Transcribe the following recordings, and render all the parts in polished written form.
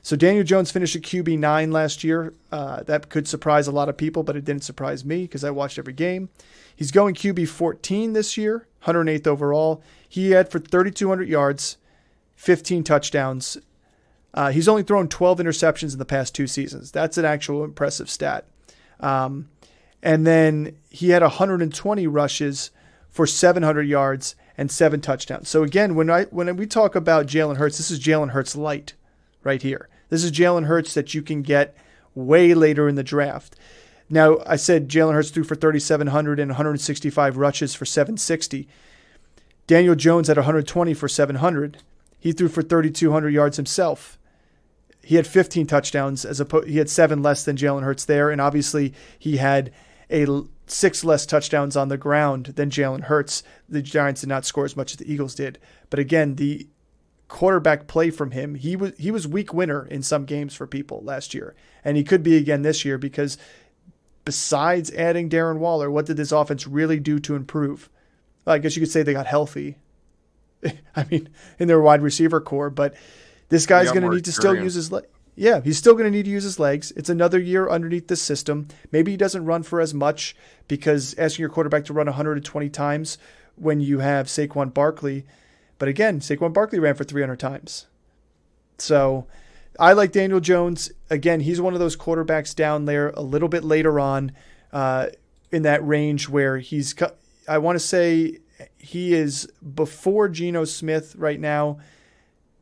So Daniel Jones finished at QB9 last year. That could surprise a lot of people, but it didn't surprise me because I watched every game. He's going QB14 this year, 108th overall. He had for 3,200 yards, 15 touchdowns. He's only thrown 12 interceptions in the past 2 seasons. That's an actual impressive stat. And then he had 120 rushes for 700 yards and 7 touchdowns. So again, when we talk about Jalen Hurts, this is Jalen Hurts light right here. This is Jalen Hurts that you can get way later in the draft. Now, I said Jalen Hurts threw for 3,700 and 165 rushes for 760. Daniel Jones had 120 for 700. He threw for 3,200 yards himself. He had 15 touchdowns he had 7 less than Jalen Hurts there, and obviously he had 6 less touchdowns on the ground than Jalen Hurts. The Giants did not score as much as the Eagles did. But again, the quarterback play from him, he was week winner in some games for people last year, and he could be again this year because besides adding Darren Waller, what did this offense really do to improve? Well, I guess you could say they got healthy. I mean, in their wide receiver core, but this guy's going to need to still use his legs. Yeah, he's still going to need to use his legs. It's another year underneath the system. Maybe he doesn't run for as much because asking your quarterback to run 120 times when you have Saquon Barkley. But again, Saquon Barkley ran for 300 times. So I like Daniel Jones. Again, he's one of those quarterbacks down there a little bit later on in that range where I want to say he is before Geno Smith right now,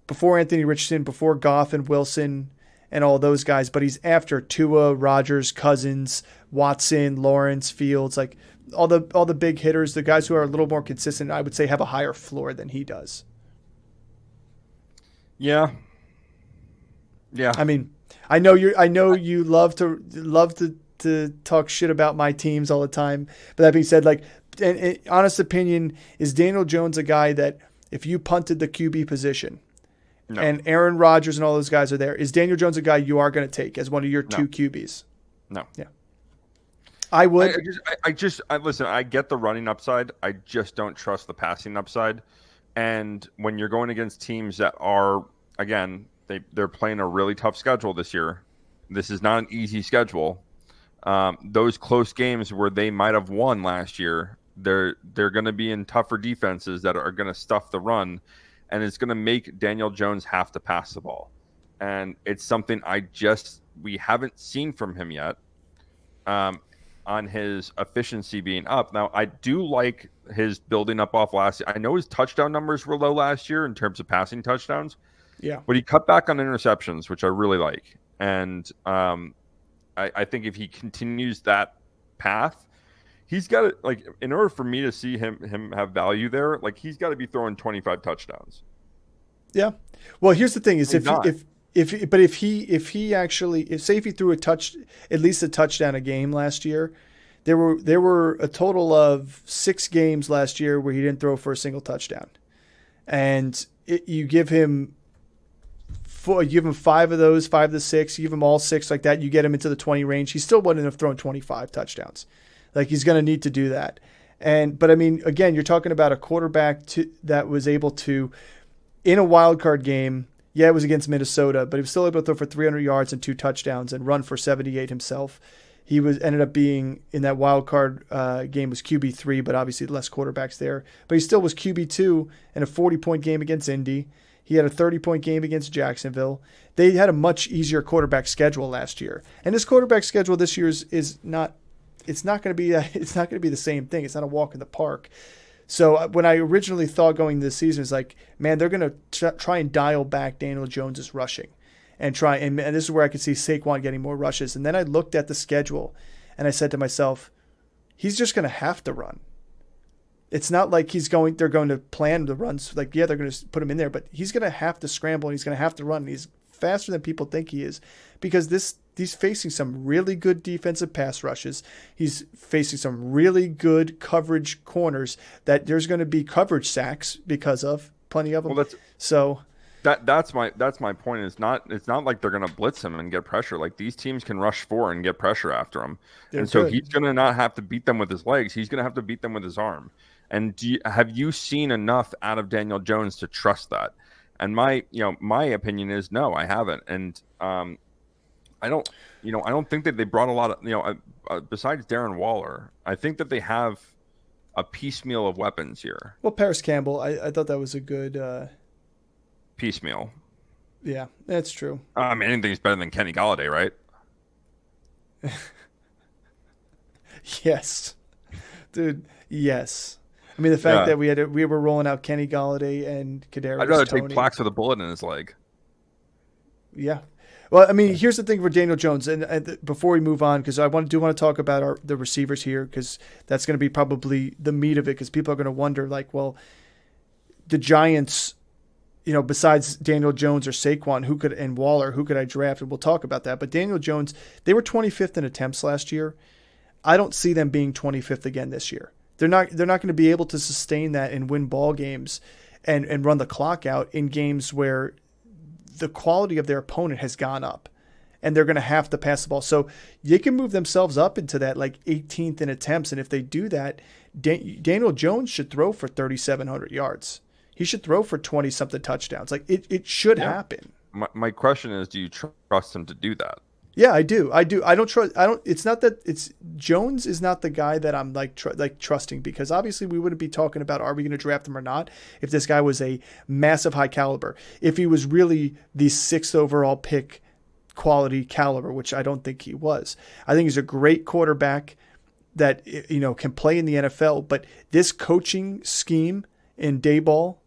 before Anthony Richardson, before Goff and Wilson and all those guys, but he's after Tua, Rodgers, Cousins, Watson, Lawrence, Fields, like all the big hitters, the guys who are a little more consistent, I would say have a higher floor than he does. Yeah. I mean, I know you love to talk shit about my teams all the time. But that being said, like, and honest opinion, is Daniel Jones a guy that if you punted the QB position and Aaron Rodgers and all those guys are there, is Daniel Jones a guy you are going to take as one of your 2 QBs? No. Yeah. I would. Listen, I get the running upside. I just don't trust the passing upside. And when you're going against teams that are, again, they're playing a really tough schedule this year. This is not an easy schedule. Those close games where they might have won last year, they're going to be in tougher defenses that are going to stuff the run, and it's going to make Daniel Jones have to pass the ball. And it's something we haven't seen from him yet on his efficiency being up. Now, I do like his building up off last year. I know his touchdown numbers were low last year in terms of passing touchdowns. Yeah. But he cut back on interceptions, which I really like. And I think if he continues that path, he's got to, like, in order for me to see him have value there, like, he's got to be throwing 25 touchdowns. Yeah. Well, here's the thing: is if he actually say if he threw at least a touchdown a game last year, there were a total of 6 games last year where he didn't throw for a single touchdown, and you give him 5 of those, 5 to 6, you give him all 6 like that, you get him into the 20 range. He still wouldn't have thrown 25 touchdowns. Like, he's going to need to do that. But I mean, again, you're talking about a quarterback that was able to, in a wild card game, yeah, it was against Minnesota, but he was still able to throw for 300 yards and 2 touchdowns and run for 78 himself. He ended up being in that wild card game was QB3, but obviously less quarterbacks there. But he still was QB2 in a 40-point game against Indy. He had a 30-point game against Jacksonville. They had a much easier quarterback schedule last year, and this quarterback schedule this year is not. It's not going to be. It's not going to be the same thing. It's not a walk in the park. So when I originally thought going this season, it's like, man, they're going to try and dial back Daniel Jones's rushing, and try. And this is where I could see Saquon getting more rushes. And then I looked at the schedule, and I said to myself, he's just going to have to run. It's not like they're going to plan the runs. Like, yeah, they're going to put him in there, but he's going to have to scramble and he's going to have to run. And he's faster than people think he is because he's facing some really good defensive pass rushes. He's facing some really good coverage corners that there's going to be coverage sacks because of plenty of them. Well, that's my point. It's not like they're going to blitz him and get pressure. Like, these teams can rush 4 and get pressure after him. So he's going to not have to beat them with his legs. He's going to have to beat them with his arm. And have you seen enough out of Daniel Jones to trust that? And my opinion is no, I haven't. And I don't, I don't think that they brought a lot of, besides Darren Waller, I think that they have a piecemeal of weapons here. Well, Paris Campbell, I thought that was a good Piecemeal. Yeah, that's true. I mean, anything's better than Kenny Galladay, right? Yes, dude. Yes. I mean, the fact that we were rolling out Kenny Galladay and Kadarius I'd rather Toney. take Plax with a bullet in his leg. Yeah. Well, I mean, here's the thing for Daniel Jones, and before we move on, because I do want to talk about the receivers here, because that's going to be probably the meat of it, because people are going to wonder, like, well, the Giants, besides Daniel Jones or Saquon, and Waller, who could I draft? And we'll talk about that. But Daniel Jones, they were 25th in attempts last year. I don't see them being 25th again this year. They're not going to be able to sustain that and win ball games and run the clock out in games where the quality of their opponent has gone up and they're going to have to pass the ball. So they can move themselves up into that like 18th in attempts. And if they do that, Daniel Jones should throw for 3,700 yards. He should throw for 20-something touchdowns. Like it should happen. My question is, do you trust him to do that? Yeah, I do. I don't trust. It's not that Jones is not the guy that I'm trusting, because obviously we wouldn't be talking about are we going to draft him or not if this guy was a massive high caliber. If he was really the 6th overall pick quality caliber, which I don't think he was. I think he's a great quarterback that can play in the NFL. But this coaching scheme in Dayball,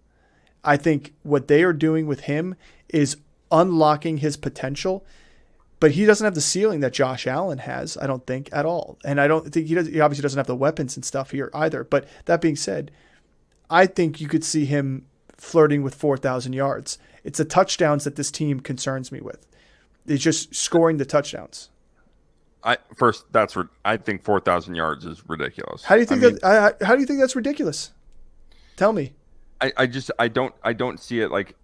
I think what they are doing with him is unlocking his potential. But he doesn't have the ceiling that Josh Allen has, I don't think, at all. And I don't think he obviously doesn't have the weapons and stuff here either. But that being said, I think you could see him flirting with 4,000 yards. It's the touchdowns that this team concerns me with. It's just scoring the touchdowns. I think 4,000 yards is ridiculous. How do you think how do you think that's ridiculous? Tell me. I don't see it. Like,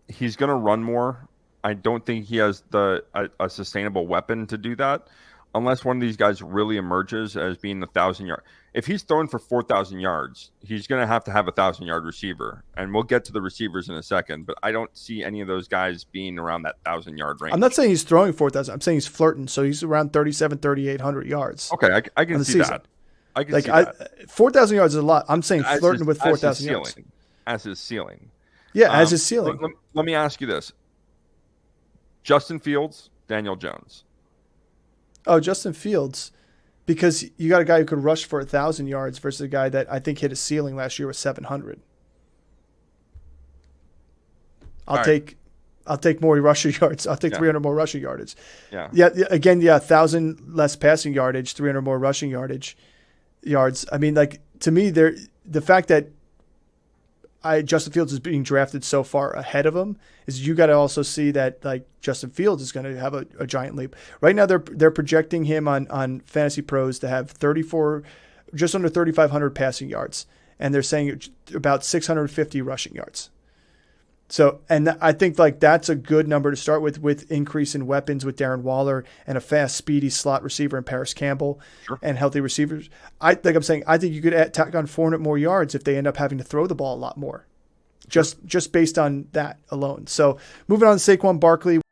he's going to run more. I don't think he has a sustainable weapon to do that unless one of these guys really emerges as being 1,000 yard. If he's throwing for 4,000 yards, he's going to have a 1,000-yard receiver. And we'll get to the receivers in a second, but I don't see any of those guys being around that 1,000-yard range. I'm not saying he's throwing 4,000. I'm saying he's flirting. So he's around 3,800 yards. Okay, I can see that. I can see that. 4,000 yards is a lot. I'm saying flirting with 4,000 yards. As his ceiling. Yeah, as his ceiling. Let me ask you this. Justin Fields, Daniel Jones. Oh, Justin Fields, because you got a guy who could rush for 1,000 yards versus a guy that I think hit a ceiling last year with 700. I'll take more rushing yards. I'll take 300 more rushing yardage. Yeah. Yeah. Again, 1,000 less passing yardage, 300 more rushing yards. I mean, like, to me, the fact that Justin Fields is being drafted so far ahead of him is you got to also see that like Justin Fields is going to have a giant leap. Right now they're projecting him on Fantasy Pros to have just under 3,500 passing yards, and they're saying about 650 rushing yards. So, and I think like that's a good number to start with increase in weapons with Darren Waller and a fast, speedy slot receiver in Paris Campbell and healthy receivers. I think you could tack on 400 more yards if they end up having to throw the ball a lot more, just based on that alone. So moving on to Saquon Barkley.